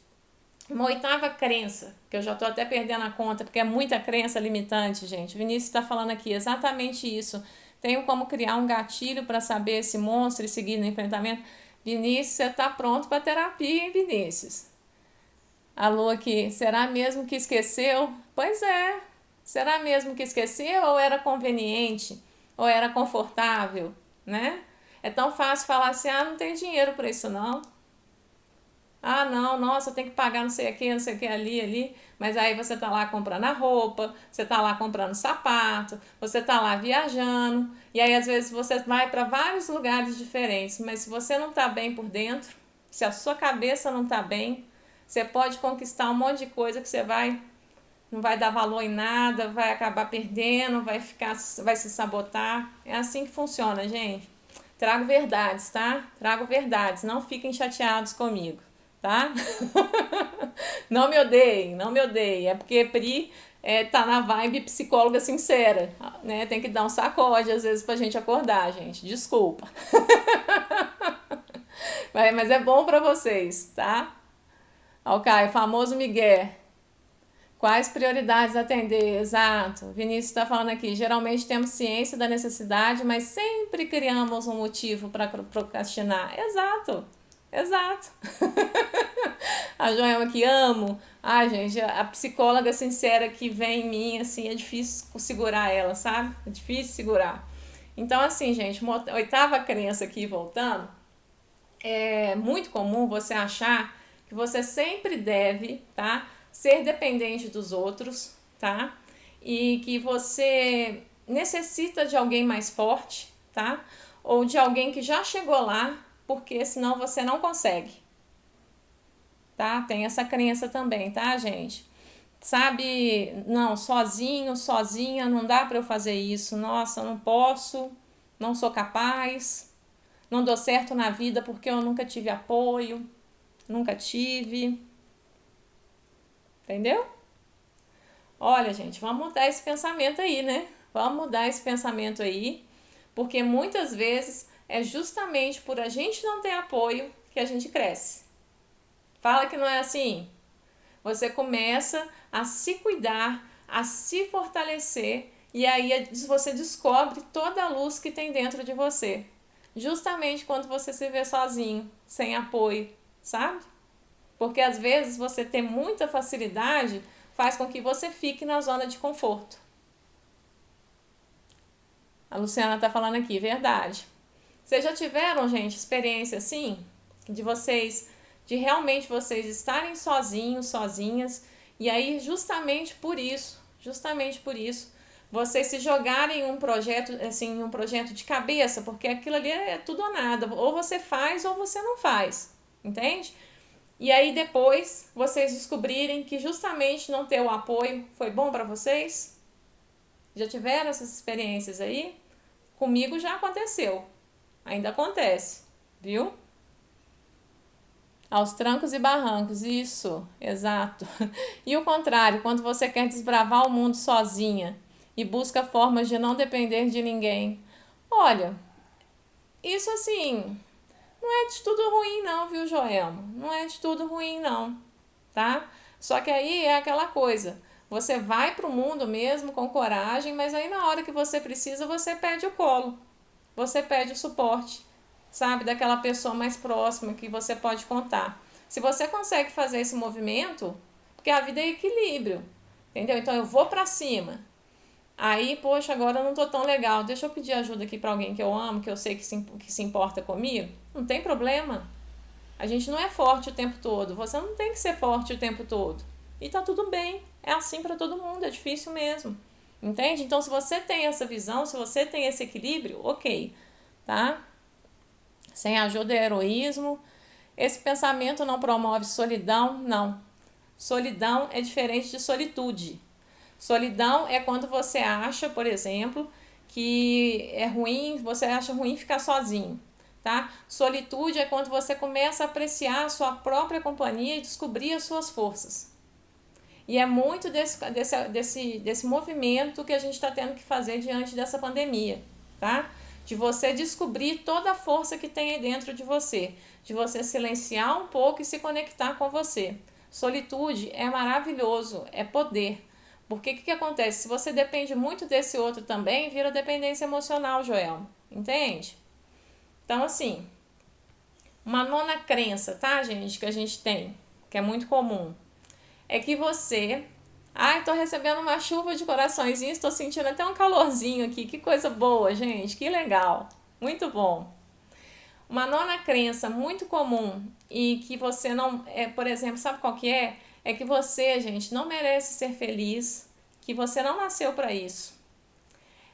uma oitava crença, que eu já tô até perdendo a conta, porque é muita crença limitante, gente. O Vinícius está falando aqui exatamente isso. Tenho como criar um gatilho para saber esse monstro e seguir no enfrentamento. Vinícius, você tá pronto para terapia, hein, Vinícius? Alô aqui, será mesmo que esqueceu? Pois é. Será mesmo que esqueceu ou era conveniente? Ou era confortável, né? É tão fácil falar assim, não tem dinheiro para isso não. Não, nossa, tem que pagar não sei o que ali. Mas aí você tá lá comprando a roupa, você tá lá comprando sapato, você tá lá viajando. E aí às vezes você vai para vários lugares diferentes, mas se você não tá bem por dentro, se a sua cabeça não tá bem, você pode conquistar um monte de coisa que você não vai dar valor em nada, vai acabar perdendo, vai se sabotar. É assim que funciona, gente. Trago verdades, tá? Trago verdades, não fiquem chateados comigo, tá? Não me odeiem, não me odeiem. É porque Pri tá na vibe psicóloga sincera, né? Tem que dar um sacode às vezes pra gente acordar, gente. Desculpa. Mas é bom pra vocês, tá? Ok, famoso Miguel. Quais prioridades atender? Exato. Vinícius está falando aqui. Geralmente temos ciência da necessidade, mas sempre criamos um motivo para procrastinar. Exato. Exato. A Joelma aqui, amo. Gente, a psicóloga sincera que vem em mim, assim, é difícil segurar ela, sabe? É difícil segurar. Então, assim, gente, uma oitava crença aqui, voltando, é muito comum você achar que você sempre deve, tá? Ser dependente dos outros, tá? e que você necessita de alguém mais forte, tá? Ou de alguém que já chegou lá, porque senão você não consegue, tá? Tem essa crença também, tá, gente? Sabe, não, sozinho, sozinha, não dá para eu fazer isso. Nossa, eu não posso, não sou capaz, não dou certo na vida porque eu nunca tive apoio, nunca tive. Entendeu? Olha, gente, vamos mudar esse pensamento aí, né? Vamos mudar esse pensamento aí, porque muitas vezes é justamente por a gente não ter apoio que a gente cresce. Fala que não é assim. Você começa a se cuidar, a se fortalecer e aí você descobre toda a luz que tem dentro de você. Justamente quando você se vê sozinho, sem apoio, sabe? Porque às vezes você ter muita facilidade faz com que você fique na zona de conforto. A Luciana tá falando aqui, verdade. Vocês já tiveram, gente, experiência assim? De realmente vocês estarem sozinhos, sozinhas, e aí justamente por isso, vocês se jogarem em um projeto, assim, um projeto de cabeça, porque aquilo ali é tudo ou nada, ou você faz ou você não faz, entende? E aí depois vocês descobrirem que justamente não ter o apoio foi bom para vocês? Já tiveram essas experiências aí? Comigo já aconteceu. Ainda acontece, viu? Aos trancos e barrancos, isso, exato. E o contrário, quando você quer desbravar o mundo sozinha e busca formas de não depender de ninguém. Olha, isso assim, não é de tudo ruim não, viu, Joelma? Não é de tudo ruim não, tá? Só que aí é aquela coisa, você vai pro mundo mesmo com coragem, mas aí na hora que você precisa, você pede o colo, você pede o suporte, sabe? Daquela pessoa mais próxima que você pode contar. Se você consegue fazer esse movimento, porque a vida é equilíbrio, entendeu? Então eu vou pra cima. Aí, poxa, agora eu não tô tão legal. Deixa eu pedir ajuda aqui pra alguém que eu amo, que eu sei que se importa comigo. Não tem problema. A gente não é forte o tempo todo. Você não tem que ser forte o tempo todo. E tá tudo bem. É assim pra todo mundo. É difícil mesmo. Entende? Então, se você tem essa visão, se você tem esse equilíbrio, ok. Tá? Sem ajuda é heroísmo. Esse pensamento não promove solidão? Não. Solidão é diferente de solitude. Solidão é quando você acha, por exemplo, que é ruim, você acha ruim ficar sozinho, tá? Solitude é quando você começa a apreciar a sua própria companhia e descobrir as suas forças. E é muito desse movimento que a gente está tendo que fazer diante dessa pandemia, tá? De você descobrir toda a força que tem aí dentro de você, de você silenciar um pouco e se conectar com você. Solitude é maravilhoso, é poder. Porque o que acontece? Se você depende muito desse outro também, vira dependência emocional, Joel. Entende? Então, assim, uma nona crença, tá, gente, que a gente tem, que é muito comum, é que você... Ai, tô recebendo uma chuva de coraçõezinhos, tô sentindo até um calorzinho aqui. Que coisa boa, gente, que legal. Muito bom. Uma nona crença muito comum e que você não... por exemplo, sabe qual que é? É que você, gente, não merece ser feliz, que você não nasceu para isso.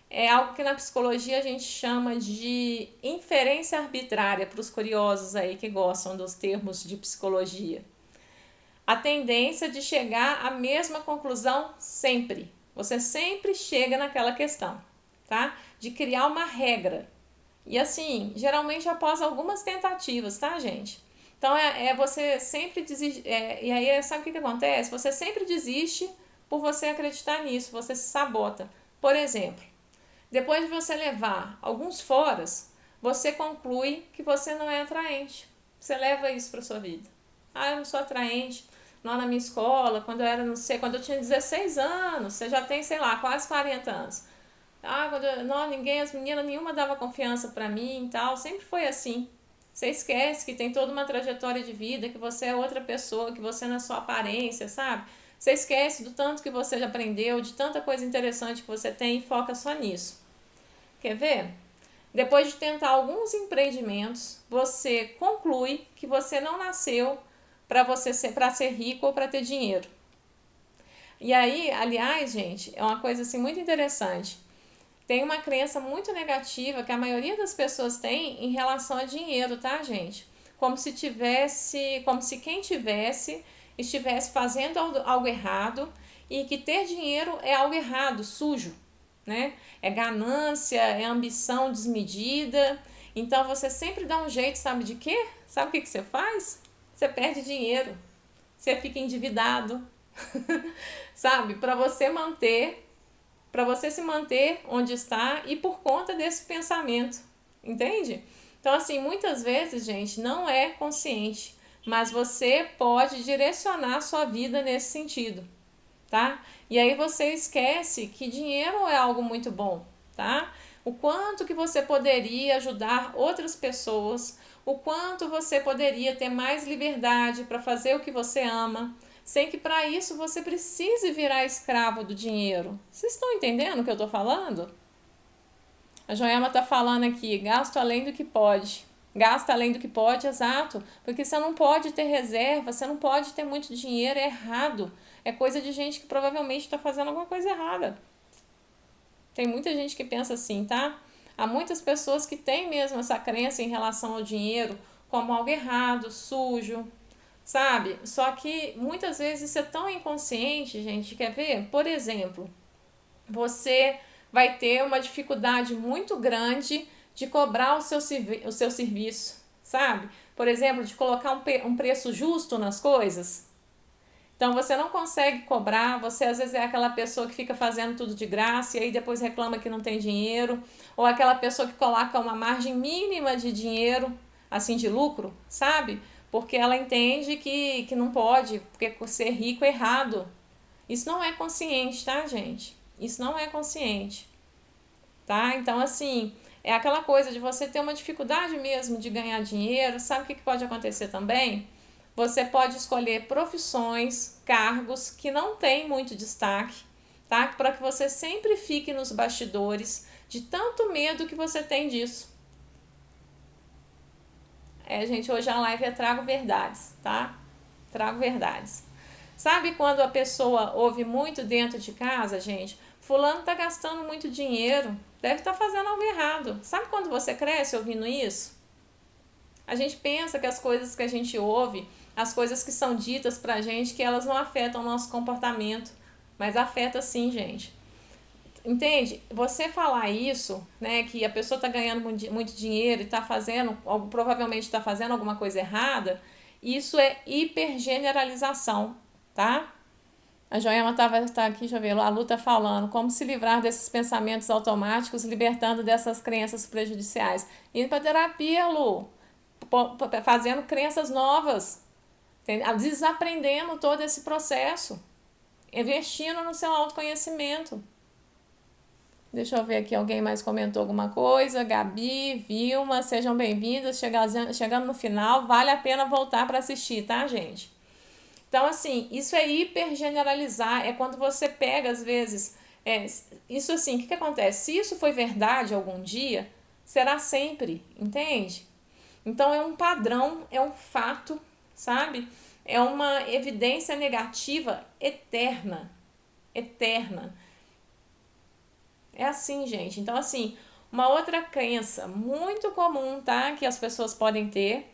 É algo que na psicologia a gente chama de inferência arbitrária, para os curiosos aí que gostam dos termos de psicologia. A tendência de chegar à mesma conclusão sempre. Você sempre chega naquela questão, tá? De criar uma regra. E assim, geralmente após algumas tentativas, tá, gente? Então, você sempre desiste. E aí, sabe o que acontece? Você sempre desiste por você acreditar nisso, você se sabota. Por exemplo, depois de você levar alguns foras, você conclui que você não é atraente. Você leva isso para sua vida. Ah, eu não sou atraente. Lá na minha escola, quando eu era, não sei, quando eu tinha 16 anos, você já tem, sei lá, quase 40 anos. Ah, as meninas nenhuma dava confiança para mim e tal. Sempre foi assim. Você esquece que tem toda uma trajetória de vida, que você é outra pessoa, que você não é só aparência, sabe? Você esquece do tanto que você já aprendeu, de tanta coisa interessante que você tem e foca só nisso. Quer ver? Depois de tentar alguns empreendimentos, você conclui que você não nasceu para ser rico ou para ter dinheiro. E aí, aliás, gente, é uma coisa assim muito interessante. Tem uma crença muito negativa que a maioria das pessoas tem em relação a dinheiro, tá, gente? Como se quem estivesse fazendo algo errado e que ter dinheiro é algo errado, sujo, né? É ganância, é ambição desmedida. Então você sempre dá um jeito, sabe de quê? Sabe o que você faz? Você perde dinheiro, você fica endividado, sabe? Para você se manter onde está e por conta desse pensamento, entende? Então, assim, muitas vezes, gente, não é consciente, mas você pode direcionar a sua vida nesse sentido, tá? E aí você esquece que dinheiro é algo muito bom, tá? O quanto que você poderia ajudar outras pessoas, o quanto você poderia ter mais liberdade para fazer o que você ama, sem que para isso você precise virar escravo do dinheiro. Vocês estão entendendo o que eu estou falando? A Joelma está falando aqui, gasto além do que pode. Gasta além do que pode, exato. Porque você não pode ter reserva, você não pode ter muito dinheiro, é errado. É coisa de gente que provavelmente está fazendo alguma coisa errada. Tem muita gente que pensa assim, tá? Há muitas pessoas que têm mesmo essa crença em relação ao dinheiro como algo errado, sujo, sabe? Só que muitas vezes isso é tão inconsciente, gente. Quer ver? Por exemplo, você vai ter uma dificuldade muito grande de cobrar o seu serviço, sabe? Por exemplo, de colocar um preço justo nas coisas. Então você não consegue cobrar, você às vezes é aquela pessoa que fica fazendo tudo de graça e aí depois reclama que não tem dinheiro, ou aquela pessoa que coloca uma margem mínima de dinheiro, assim, de lucro, sabe? Porque ela entende que não pode, porque ser rico é errado. Isso não é consciente, tá, gente? Isso não é consciente, tá? Então, assim, é aquela coisa de você ter uma dificuldade mesmo de ganhar dinheiro. Sabe o que pode acontecer também? Você pode escolher profissões, cargos que não têm muito destaque, tá? Para que você sempre fique nos bastidores de tanto medo que você tem disso. Gente, hoje a live é Trago Verdades, tá? Trago verdades. Sabe quando a pessoa ouve muito dentro de casa, gente? Fulano tá gastando muito dinheiro, deve estar fazendo algo errado. Sabe quando você cresce ouvindo isso? A gente pensa que as coisas que a gente ouve, as coisas que são ditas pra gente, que elas não afetam o nosso comportamento, mas afeta sim, gente. Entende? Você falar isso, né, que a pessoa tá ganhando muito dinheiro e tá fazendo, provavelmente tá fazendo alguma coisa errada, isso é hipergeneralização, tá? A Joelma tá aqui, deixa eu ver, a Lu tá falando como se livrar desses pensamentos automáticos, libertando dessas crenças prejudiciais. Indo pra terapia, Lu, fazendo crenças novas, desaprendendo todo esse processo, investindo no seu autoconhecimento. Deixa eu ver aqui, alguém mais comentou alguma coisa? Gabi, Vilma, sejam bem-vindas. Chegando no final, vale a pena voltar para assistir, tá, gente? Então, assim, isso é hipergeneralizar, é quando você pega, às vezes, isso assim, o que acontece? Se isso foi verdade algum dia, será sempre, entende? Então, é um padrão, é um fato, sabe? É uma evidência negativa eterna, eterna. É assim, gente. Então, assim, uma outra crença muito comum, tá? Que as pessoas podem ter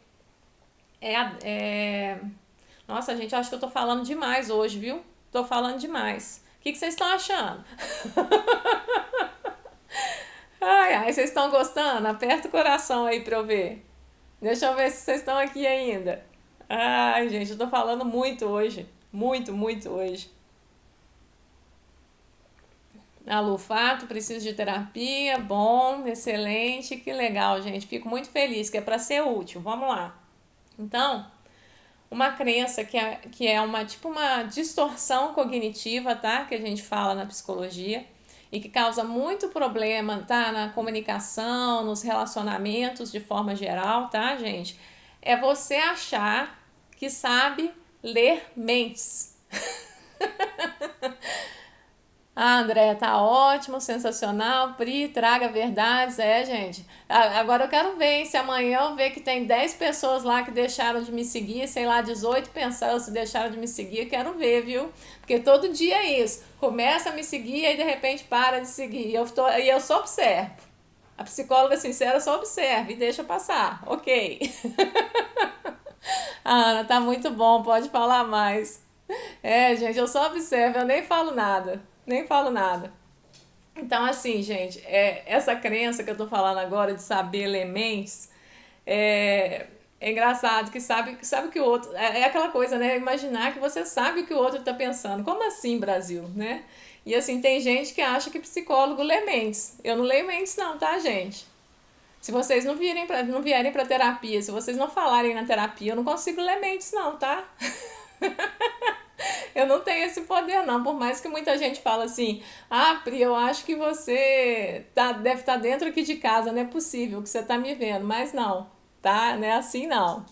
Nossa, gente, acho que eu tô falando demais hoje, viu? Tô falando demais. O que vocês estão achando? Ai, vocês estão gostando? Aperta o coração aí pra eu ver. Deixa eu ver se vocês estão aqui ainda. Ai, gente, eu tô falando muito hoje. Muito, muito hoje. Fato, preciso de terapia, bom, excelente, que legal, gente. Fico muito feliz, que é para ser útil. Vamos lá. Então, uma crença que é uma distorção cognitiva, tá? Que a gente fala na psicologia e que causa muito problema, tá? Na comunicação, nos relacionamentos de forma geral, tá, gente? É você achar que sabe ler mentes. Ah, André, tá ótimo, sensacional. Pri, traga verdades. É, gente. Agora eu quero ver, hein, se amanhã eu ver que tem 10 pessoas lá que deixaram de me seguir, sei lá, 18 pessoas que deixaram de me seguir, eu quero ver, viu? Porque todo dia é isso. Começa a me seguir e de repente para de seguir. E eu só observo. A psicóloga sincera só observa e deixa passar. Ok. Ana, tá muito bom, pode falar mais. É, gente, eu só observo, eu nem falo nada. Nem falo nada. Então, assim, gente, essa crença que eu tô falando agora de saber elementos é engraçado que sabe que o outro. É aquela coisa, né? Imaginar que você sabe o que o outro tá pensando. Como assim, Brasil, né? E assim, tem gente que acha que psicólogo lê mentes. Eu não leio mentes, não, tá, gente? Se vocês não vierem pra terapia, se vocês não falarem na terapia, eu não consigo ler mentes, não, tá? Eu não tenho esse poder, não. Por mais que muita gente fala assim, ah, Pri, eu acho que você deve estar dentro aqui de casa, não é possível que você tá me vendo. Mas não, tá? Não é assim, não.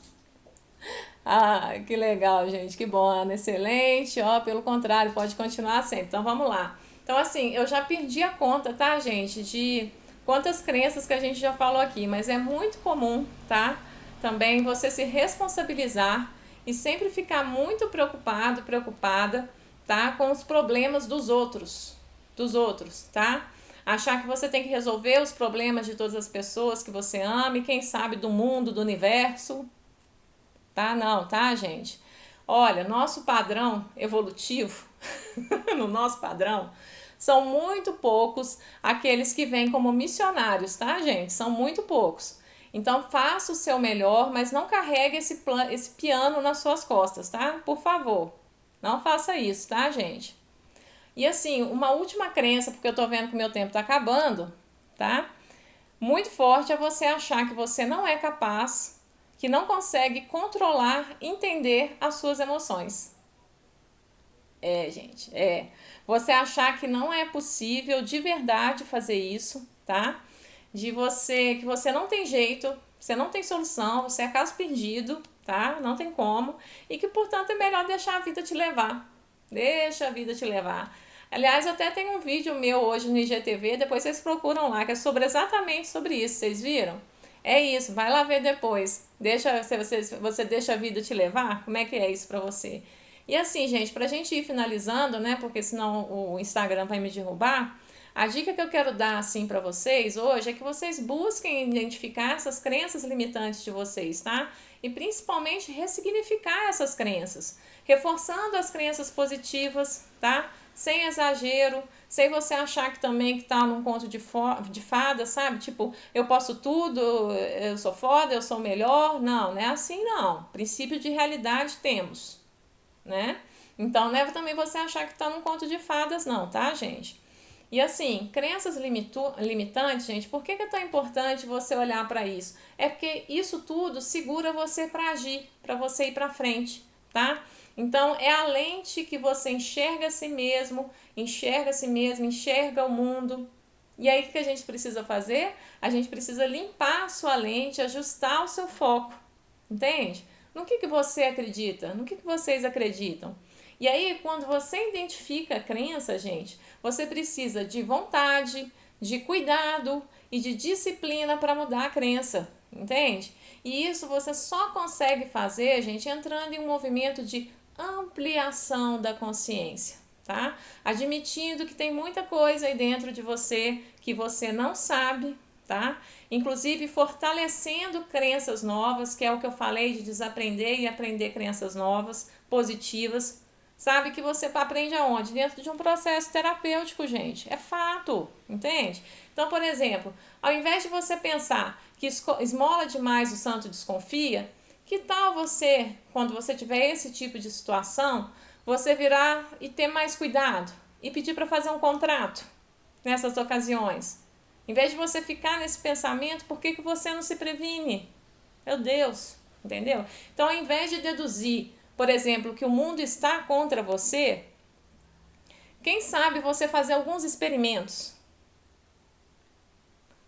Ah, que legal, gente. Que bom, Ana. Excelente. Ó, pelo contrário, pode continuar sempre. Então vamos lá. Então, assim, eu já perdi a conta, tá, gente? De quantas crenças que a gente já falou aqui, mas é muito comum, tá? Também você se responsabilizar e sempre ficar muito preocupado, preocupada, tá? Com os problemas dos outros, tá? Achar que você tem que resolver os problemas de todas as pessoas que você ama e quem sabe do mundo, do universo, tá? Não, tá, gente? Olha, nosso padrão evolutivo, no nosso padrão, são muito poucos aqueles que vêm como missionários, tá, gente? São muito poucos. Então, faça o seu melhor, mas não carregue esse piano nas suas costas, tá? Por favor, não faça isso, tá, gente? E assim, uma última crença, porque eu tô vendo que o meu tempo tá acabando, tá? Muito forte é você achar que você não é capaz, que não consegue controlar, entender as suas emoções. É, gente, é. Você achar que não é possível de verdade fazer isso, tá? De você, que você não tem jeito, você não tem solução, você é caso perdido, tá? Não tem como. E que, portanto, é melhor deixar a vida te levar. Deixa a vida te levar. Aliás, eu até tenho um vídeo meu hoje no IGTV, depois vocês procuram lá, que é exatamente sobre isso, vocês viram? É isso, vai lá ver depois. Você deixa a vida te levar? Como é que é isso pra você? E assim, gente, pra gente ir finalizando, né? Porque senão o Instagram vai me derrubar. A dica que eu quero dar assim para vocês hoje é que vocês busquem identificar essas crenças limitantes de vocês, tá? E principalmente ressignificar essas crenças, reforçando as crenças positivas, tá? Sem exagero, sem você achar que também que tá num conto de fada, sabe? Tipo, eu posso tudo, eu sou foda, eu sou melhor. Não, não é assim não. Princípio de realidade temos, né? Então, não é também você achar que tá num conto de fadas não, tá, gente? E assim, crenças limitantes, gente, por que é tão importante você olhar para isso? É porque isso tudo segura você para agir, para você ir para frente, tá? Então, é a lente que você enxerga a si mesmo, enxerga o mundo. E aí, o que a gente precisa fazer? A gente precisa limpar a sua lente, ajustar o seu foco, entende? No que você acredita? No que vocês acreditam? E aí, quando você identifica a crença, gente, você precisa de vontade, de cuidado e de disciplina para mudar a crença, entende? E isso você só consegue fazer, gente, entrando em um movimento de ampliação da consciência, tá? Admitindo que tem muita coisa aí dentro de você que você não sabe, tá? Inclusive fortalecendo crenças novas, que é o que eu falei de desaprender e aprender crenças novas, positivas. Sabe que você aprende aonde? Dentro de um processo terapêutico, gente. É fato, entende? Então, por exemplo, ao invés de você pensar que esmola demais o santo desconfia, que tal você, quando você tiver esse tipo de situação, você virar e ter mais cuidado e pedir para fazer um contrato nessas ocasiões? Em vez de você ficar nesse pensamento, por que você não se previne? Meu Deus, entendeu? Então, ao invés de deduzir, por exemplo, que o mundo está contra você, quem sabe você fazer alguns experimentos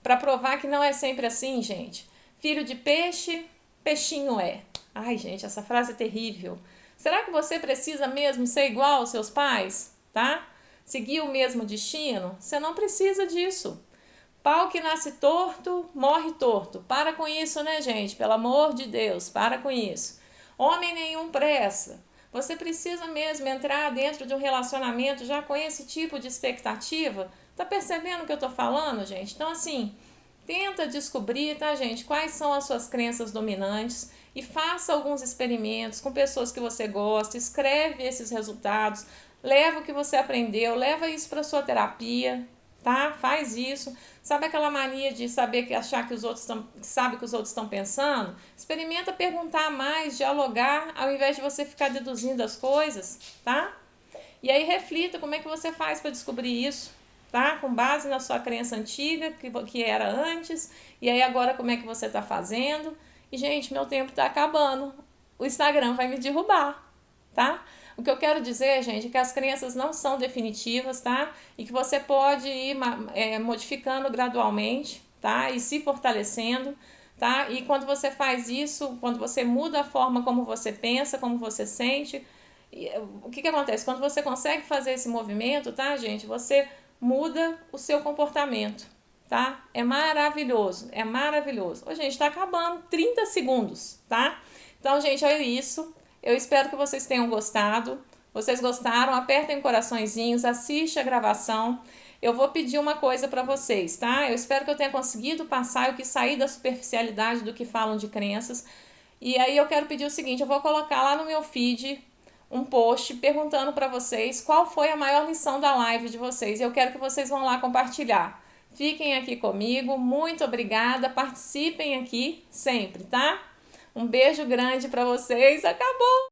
para provar que não é sempre assim, gente. Filho de peixe, peixinho é. Ai, gente, essa frase é terrível. Será que você precisa mesmo ser igual aos seus pais, tá? seguir o mesmo destino? Você não precisa disso. Pau que nasce torto, morre torto. Para com isso, né, gente? Pelo amor de Deus, para com isso. Homem nenhum pressa. Você precisa mesmo entrar dentro de um relacionamento já com esse tipo de expectativa? Tá percebendo o que eu tô falando, gente? Então, assim, tenta descobrir, tá, gente, quais são as suas crenças dominantes e faça alguns experimentos com pessoas que você gosta, escreve esses resultados, leva o que você aprendeu, leva isso para sua terapia, tá? Faz isso. Sabe aquela mania de achar que os outros sabe que os outros estão pensando? Experimenta perguntar mais, dialogar, ao invés de você ficar deduzindo as coisas, tá? E aí reflita como é que você faz para descobrir isso, tá? Com base na sua crença antiga, que era antes, e aí agora como é que você está fazendo. E, gente, meu tempo está acabando. O Instagram vai me derrubar, tá? O que eu quero dizer, gente, é que as crenças não são definitivas, tá? E que você pode ir modificando gradualmente, tá? E se fortalecendo, tá? E quando você faz isso, quando você muda a forma como você pensa, como você sente, o que acontece? Quando você consegue fazer esse movimento, tá, gente? Você muda o seu comportamento, tá? É maravilhoso, é maravilhoso. Ô, gente, tá acabando 30 segundos, tá? Então, gente, é isso. Eu espero que vocês tenham gostado. Vocês gostaram? Apertem coraçõezinhos, assiste a gravação. Eu vou pedir uma coisa para vocês, tá? Eu espero que eu tenha conseguido passar, eu quis sair da superficialidade do que falam de crenças. E aí eu quero pedir o seguinte, eu vou colocar lá no meu feed um post perguntando para vocês qual foi a maior lição da live de vocês. Eu quero que vocês vão lá compartilhar. Fiquem aqui comigo, muito obrigada, participem aqui sempre, tá? Um beijo grande para vocês, acabou!